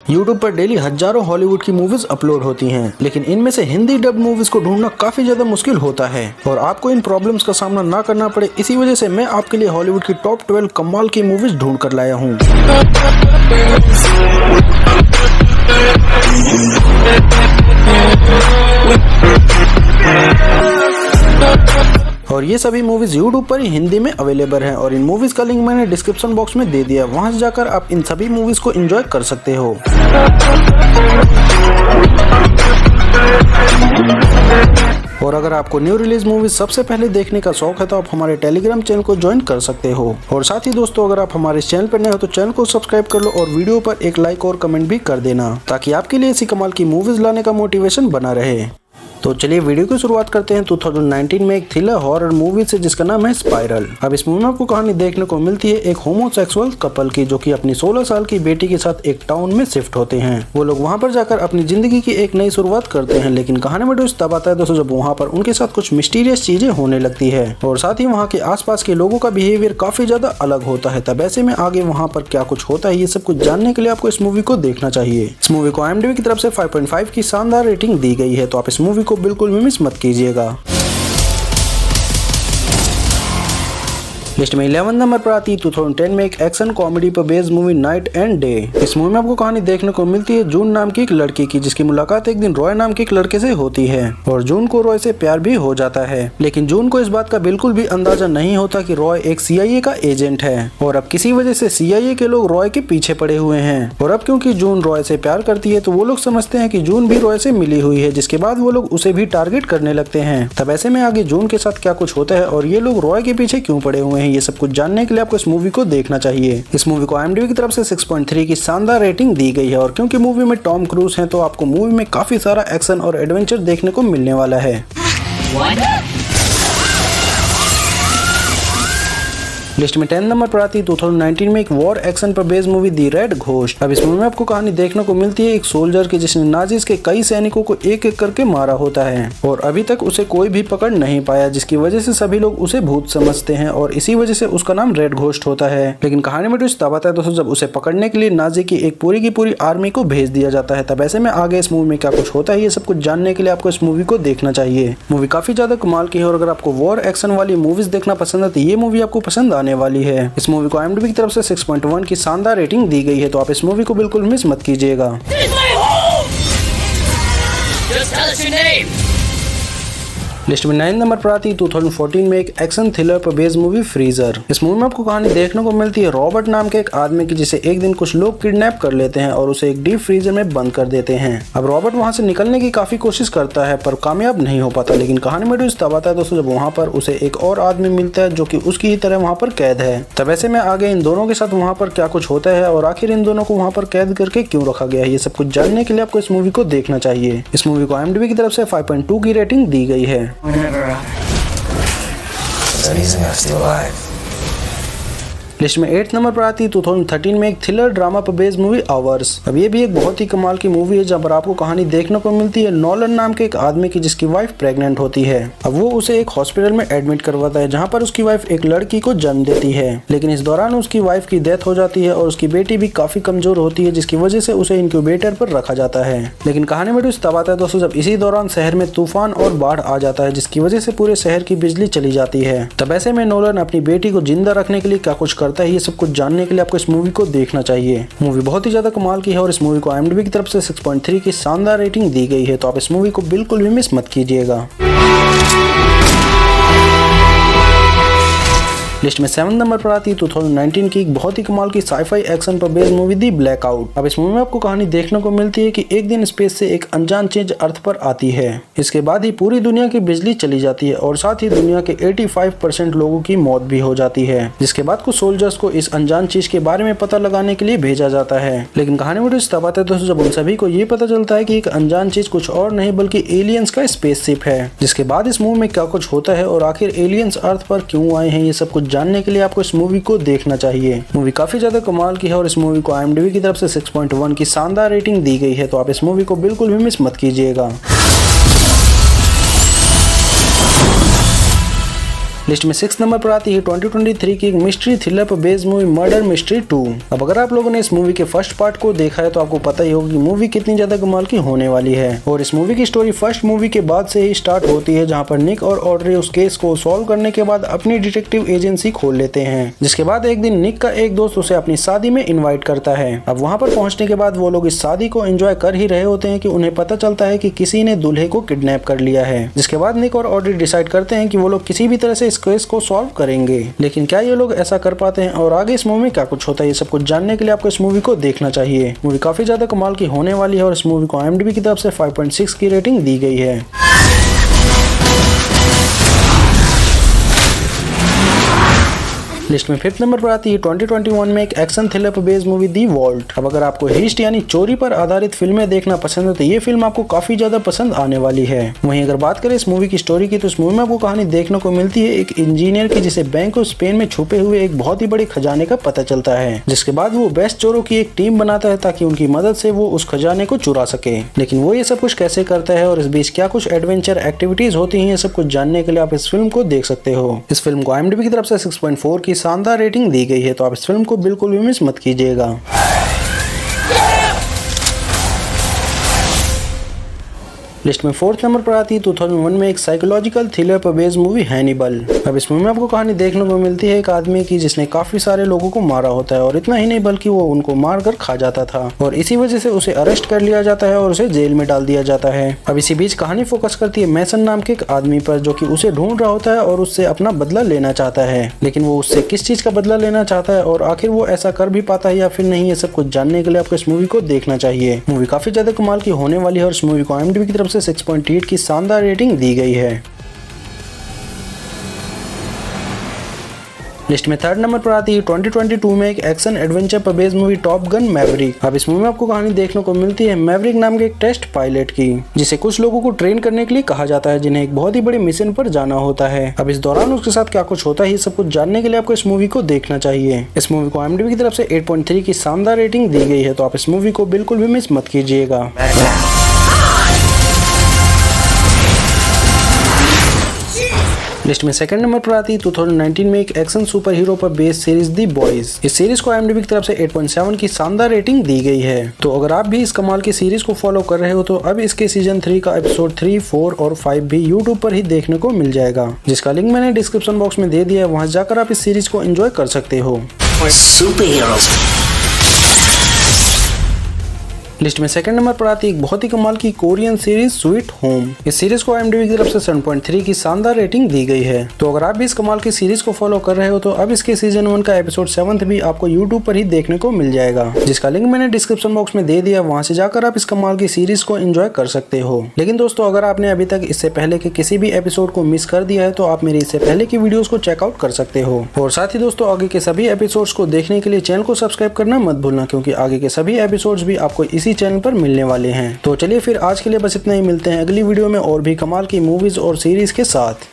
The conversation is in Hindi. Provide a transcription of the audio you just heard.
यूट्यूब पर डेली हजारों हॉलीवुड की मूवीज अपलोड होती हैं, लेकिन इनमें से हिंदी डब मूवीज को ढूंढना काफी ज्यादा मुश्किल होता है और आपको इन प्रॉब्लम्स का सामना ना करना पड़े, इसी वजह से मैं आपके लिए हॉलीवुड की टॉप 12 कमाल की मूवीज ढूंढ कर लाया हूँ। और ये सभी मूवीज यूट्यूब पर ही हिंदी में अवेलेबल हैं और इन मूवीज का लिंक मैंने डिस्क्रिप्शन बॉक्स में दे दिया, वहां से जाकर आप इन सभी मूवीज को एंजॉय कर सकते हो। और अगर आपको न्यू रिलीज मूवीज सबसे पहले देखने का शौक है तो आप हमारे टेलीग्राम चैनल को ज्वाइन कर सकते हो। और साथ ही दोस्तों, अगर आप हमारे चैनल पर नए हो तो चैनल को सब्सक्राइब कर लो और वीडियो पर एक लाइक और कमेंट भी कर देना, ताकि आपके लिए ऐसी कमाल की मूवीज लाने का मोटिवेशन बना रहे। तो चलिए वीडियो की शुरुआत करते हैं 2019 में एक थ्रिलर हॉरर मूवी से, जिसका नाम है स्पाइरल। अब इस मूवी में आपको कहानी देखने को मिलती है एक होमोसेक्सुअल कपल की, जो कि अपनी 16 साल की बेटी के साथ एक टाउन में शिफ्ट होते हैं। वो लोग वहां पर जाकर अपनी जिंदगी की एक नई शुरुआत करते हैं, लेकिन कहानी में ट्विस्ट तब आता है दोस्तों जब वहाँ पर उनके साथ कुछ मिस्टीरियस चीजें होने लगती है और साथ ही वहाँ के आसपास के लोगों का बिहेवियर काफी ज्यादा अलग होता है। तब ऐसे में आगे वहाँ पर क्या कुछ होता है, ये सब कुछ जानने के लिए आपको इस मूवी को देखना चाहिए। इस मूवी को IMDb की तरफ से 5.5 की शानदार रेटिंग दी गई है, तो आप इस मूवी को बिल्कुल भी मिस मत कीजिएगा। लिस्ट में 11 नंबर पर आती है 2010 में एक एक्शन कॉमेडी पर based movie night and day. इस मूवी में आपको कहानी देखने को मिलती है जून नाम की एक लड़की की, जिसकी मुलाकात एक दिन रॉय नाम के एक लड़के से होती है और जून को रॉय से प्यार भी हो जाता है। लेकिन जून को इस बात का बिल्कुल भी अंदाजा नहीं होता कि रॉय एक CIA का एजेंट है और अब किसी वजह से CIA के लोग रॉय के पीछे पड़े हुए हैं। और अब क्योंकि जून रॉय से प्यार करती है तो वो लोग समझते हैं कि जून भी रॉय से मिली हुई है, जिसके बाद वो लोग उसे भी टारगेट करने लगते हैं। तब ऐसे में आगे जून के साथ क्या कुछ होता है और ये लोग रॉय के पीछे क्यों पड़े हुए हैं, ये सब कुछ जानने के लिए आपको इस मूवी को देखना चाहिए। इस मूवी को IMDb की तरफ से 6.3 की शानदार रेटिंग दी गई है और क्योंकि मूवी में टॉम क्रूज हैं तो आपको मूवी में काफी सारा एक्शन और एडवेंचर देखने को मिलने वाला है। लिस्ट में 10 नंबर पर आती है 2019 में एक वॉर एक्शन पर बेस्ड मूवी दी रेड घोस्ट। अब इस मूवी में आपको कहानी देखने को मिलती है एक सोल्जर की, जिसने नाजिस के कई सैनिकों को एक एक करके मारा होता है और अभी तक उसे कोई भी पकड़ नहीं पाया, जिसकी वजह से सभी लोग उसे भूत समझते हैं और इसी वजह से उसका नाम रेड घोस्ट होता है। लेकिन कहानी में ट्विस्ट तब आता है दोस्तों जब उसे पकड़ने के लिए नाजी की एक पूरी की पूरी आर्मी को भेज दिया जाता है। तब ऐसे में आगे इस मूवी में क्या कुछ होता है, ये सब कुछ जानने के लिए आपको इस मूवी को देखना चाहिए। मूवी काफी ज्यादा कमाल की है और अगर आपको वॉर एक्शन वाली मूवीज देखना पसंद है तो ये मूवी आपको पसंद आने वाली है। इस मूवी को IMDb की तरफ से 6.1 की शानदार रेटिंग दी गई है, तो आप इस मूवी को बिल्कुल मिस मत कीजिएगा। लिस्ट में 9 नंबर पर आती है 2014 में एक एक्शन थ्रिलर पर बेस्ड मूवी फ्रीजर। इस मूवी में आपको कहानी देखने को मिलती है रॉबर्ट नाम के एक आदमी की, जिसे एक दिन कुछ लोग किडनैप कर लेते हैं और उसे एक डीप फ्रीजर में बंद कर देते हैं। अब रॉबर्ट वहां से निकलने की काफी कोशिश करता है पर कामयाब नहीं हो पाता, लेकिन कहानी में ट्विस्ट तब आता है दोस्तों जब वहाँ पर उसे एक और आदमी मिलता है जो कि उसकी ही तरह वहाँ पर कैद है। तब ऐसे में आगे इन दोनों के साथ वहाँ पर क्या कुछ होता है और आखिर इन दोनों को वहाँ पर कैद करके क्यों रखा गया है, ये सब कुछ जानने के लिए आपको इस मूवी को देखना चाहिए। इस मूवी को IMDb की तरफ से 5.2 की रेटिंग दी गई है। Amazing I'm still alive. List में 8 नंबर पर आती है 2013 में एक थ्रिलर ड्रामा पर बेस्ड मूवी आवर्स। अब ये भी एक बहुत ही कमाल की मूवी है जहाँ पर आपको कहानी देखने को मिलती है नॉलन नाम के एक आदमी की, जिसकी वाइफ प्रेग्नेंट होती है। अब वो उसे एक हॉस्पिटल में एडमिट करवाता है जहाँ पर उसकी वाइफ एक लड़की को जन्म देती है, लेकिन इस दौरान उसकी वाइफ की डेथ हो जाती है और उसकी बेटी भी काफी कमजोर होती है, जिसकी वजह से उसे इंक्यूबेटर पर रखा जाता है। लेकिन कहानी में ट्विस्ट तब आता है दोस्तों जब इसी दौरान शहर में तूफान और बाढ़ आ जाता है, जिसकी वजह से पूरे शहर की बिजली चली जाती है। तब ऐसे में नोलन अपनी बेटी को जिंदा रखने के लिए क्या कुछ करता है, ये सब कुछ जानने के लिए आपको इस मूवी को देखना चाहिए। मूवी बहुत ही ज्यादा कमाल की है और इस मूवी को IMDb की तरफ से 6.3 की शानदार रेटिंग दी गई है, तो आप इस मूवी को बिल्कुल भी मिस मत कीजिएगा। लिस्ट में 7 नंबर पर आती है 2019 की एक बहुत ही कमाल की साइफाई एक्शन पर बेस्ड मूवी दी ब्लैकआउट। अब इस मूवी में आपको कहानी देखने को मिलती है कि एक दिन स्पेस से एक अनजान चीज अर्थ पर आती है। इसके बाद ही पूरी दुनिया की बिजली चली जाती है और साथ ही दुनिया के 85% लोगों की मौत भी हो जाती है, जिसके बाद कुछ सोल्जर्स को इस अनजान चीज के बारे में पता लगाने के लिए भेजा जाता है। लेकिन कहानी में तब आता है दोस्तों जब उन सभी को ये पता चलता है कि एक अनजान चीज कुछ और नहीं बल्कि एलियंस का स्पेसशिप है। जिसके बाद इस मूवी में क्या कुछ होता है और आखिर एलियंस अर्थ पर क्यों आए हैं, ये सब कुछ जानने के लिए आपको इस मूवी को देखना चाहिए। मूवी काफी ज्यादा कमाल की है और इस मूवी को IMDb की तरफ से 6.1 की शानदार रेटिंग दी गई है, तो आप इस मूवी को बिल्कुल भी मिस मत कीजिएगा। लिस्ट में 6 नंबर पर आती है 2023 की एक मिस्ट्री थ्रिलर पर बेस्ड मूवी मर्डर मिस्ट्री 2। अब अगर आप लोगों ने इस मूवी के फर्स्ट पार्ट को देखा है तो आपको पता ही होगा कि मूवी कितनी ज्यादा कमाल की होने वाली है। और इस मूवी की स्टोरी फर्स्ट मूवी के बाद से ही स्टार्ट होती है, जहाँ पर निक और ऑड्रे उस केस को सॉल्व करने के बाद अपनी डिटेक्टिव एजेंसी खोल लेते हैं। जिसके बाद एक दिन निक का एक दोस्त उसे अपनी शादी में इन्वाइट करता है। अब वहाँ पर पहुँचने के बाद वो लोग इस शादी को एंजॉय कर ही रहे होते हैं कि उन्हें पता चलता है कि किसी ने दूल्हे को किडनैप कर लिया है। जिसके बाद निक और ऑड्रे डिसाइड करते हैं कि वो लोग किसी भी तरह से इस केस को सॉल्व करेंगे। लेकिन क्या ये लोग ऐसा कर पाते हैं और आगे इस मूवी में क्या कुछ होता है, ये सब कुछ जानने के लिए आपको इस मूवी को देखना चाहिए। मूवी काफी ज्यादा कमाल की होने वाली है और इस मूवी को IMDb की तरफ से 5.6 की रेटिंग दी गई है। लिस्ट में 5th नंबर पर आती है 2021 में एक एक्शन थ्रिलर पर बेस्ड मूवी दी वॉल्ट। अब अगर आपको हिस्ट यानी चोरी पर आधारित फिल्में देखना पसंद है तो ये फिल्म आपको काफी ज्यादा पसंद आने वाली है। वहीं अगर बात करें इस मूवी की स्टोरी की तो इस मूवी में आपको कहानी देखने को मिलती है एक इंजीनियर की, जिसे बैंक ऑफ स्पेन में छुपे हुए एक बहुत ही बड़े खजाने का पता चलता है। जिसके बाद वो बेस्ट चोरों की एक टीम बनाता है ताकि उनकी मदद से वो उस खजाने को चुरा सके। लेकिन वो ये सब कुछ कैसे करता है और इस बीच क्या कुछ एडवेंचर एक्टिविटीज होती है, ये सब कुछ जानने के लिए आप इस फिल्म को देख सकते हो। इस फिल्म को IMDb की तरफ से 6.4 की शानदार रेटिंग दी गई है, तो आप इस फिल्म को बिल्कुल भी मिस मत कीजिएगा। लिस्ट में 4th नंबर पर आती है 2001 में एक साइकोलॉजिकल थ्रिलर पर बेस्ड मूवी हैनिबल। अब इस मूवी में आपको कहानी देखने को मिलती है एक आदमी की जिसने काफी सारे लोगों को मारा होता है और इतना ही नहीं बल्कि वो उनको मार कर खा जाता था और इसी वजह से उसे अरेस्ट कर लिया जाता है और उसे जेल में डाल दिया जाता है। अब इसी बीच कहानी फोकस करती है मैसन नाम के एक आदमी पर जो कि उसे ढूंढ रहा होता है और उससे अपना बदला लेना चाहता है। लेकिन वो उससे किस चीज का बदला लेना चाहता है और आखिर वो ऐसा कर भी पाता है या फिर नहीं, ये सब कुछ जानने के लिए आपको इस मूवी को देखना चाहिए। मूवी काफी ज्यादा कमाल की होने वाली है और इस मूवी को IMDb की तरफ से 6.8 की शानदार रेटिंग दी गई है। लिस्ट में 3rd नंबर पर आती है 2022 में एक एक्शन एडवेंचर पर based movie top gun Maverick. अब इस मूवी में आपको कहानी देखने को मिलती है मैवरिक नाम के एक टेस्ट पायलट की, जिसे कुछ लोगों को ट्रेन करने के लिए कहा जाता है जिन्हें एक बहुत ही बड़े मिशन पर जाना होता है। अब इस दौरान उसके साथ क्या कुछ होता है, ये सब कुछ जानने के लिए आपको इस मूवी को देखना चाहिए। इस मूवी को IMDb की तरफ से 8.3 की शानदार रेटिंग दी गई है, तो आप इस मूवी को बिल्कुल भी मिस मत कीजिएगा। लिस्ट में 2nd नंबर पर आती है 2019 में एक एक्शन सुपर हीरो पर बेस्ड सीरीज दी बॉयज। इस सीरीज को IMDb की तरफ से 8.7 की शानदार रेटिंग दी गई है। तो अगर आप भी इस कमाल की सीरीज को फॉलो कर रहे हो तो अब इसके सीजन 3 का एपिसोड 3, 4 और 5 भी YouTube पर ही देखने को मिल जाएगा, जिसका लिंक मैंने डिस्क्रिप्शन बॉक्स में दे दिया है। वहां जाकर आप इस सीरीज को एंजॉय कर सकते हो। लिस्ट में 2nd नंबर पर आती है एक बहुत ही कमाल की कोरियन सीरीज स्वीट होम। इस सीरीज को IMDb की तरफ से 7.3 की शानदार रेटिंग दी गई है। तो अगर आप भी इस कमाल की सीरीज को फॉलो कर रहे हो तो अब इसके सीजन 1 का एपिसोड 7 भी आपको YouTube पर ही देखने को मिल जाएगा, जिसका लिंक मैंने डिस्क्रिप्शन बॉक्स में दे दिया। वहां से जाकर आप इस कमाल की सीरीज को एंजॉय कर सकते हो। लेकिन दोस्तों, अगर आपने अभी तक इससे पहले के किसी भी एपिसोड को मिस कर दिया है तो आप मेरी इससे पहले की वीडियोस को चेकआउट कर सकते हो। और साथ ही दोस्तों, आगे के सभी एपिसोड्स को देखने के लिए चैनल को सब्सक्राइब करना मत भूलना, क्योंकि आगे के सभी एपिसोड्स भी आपको इसी चैनल पर मिलने वाले हैं। तो चलिए फिर आज के लिए बस इतना ही, मिलते हैं अगली वीडियो में और भी कमाल की मूवीज और सीरीज के साथ।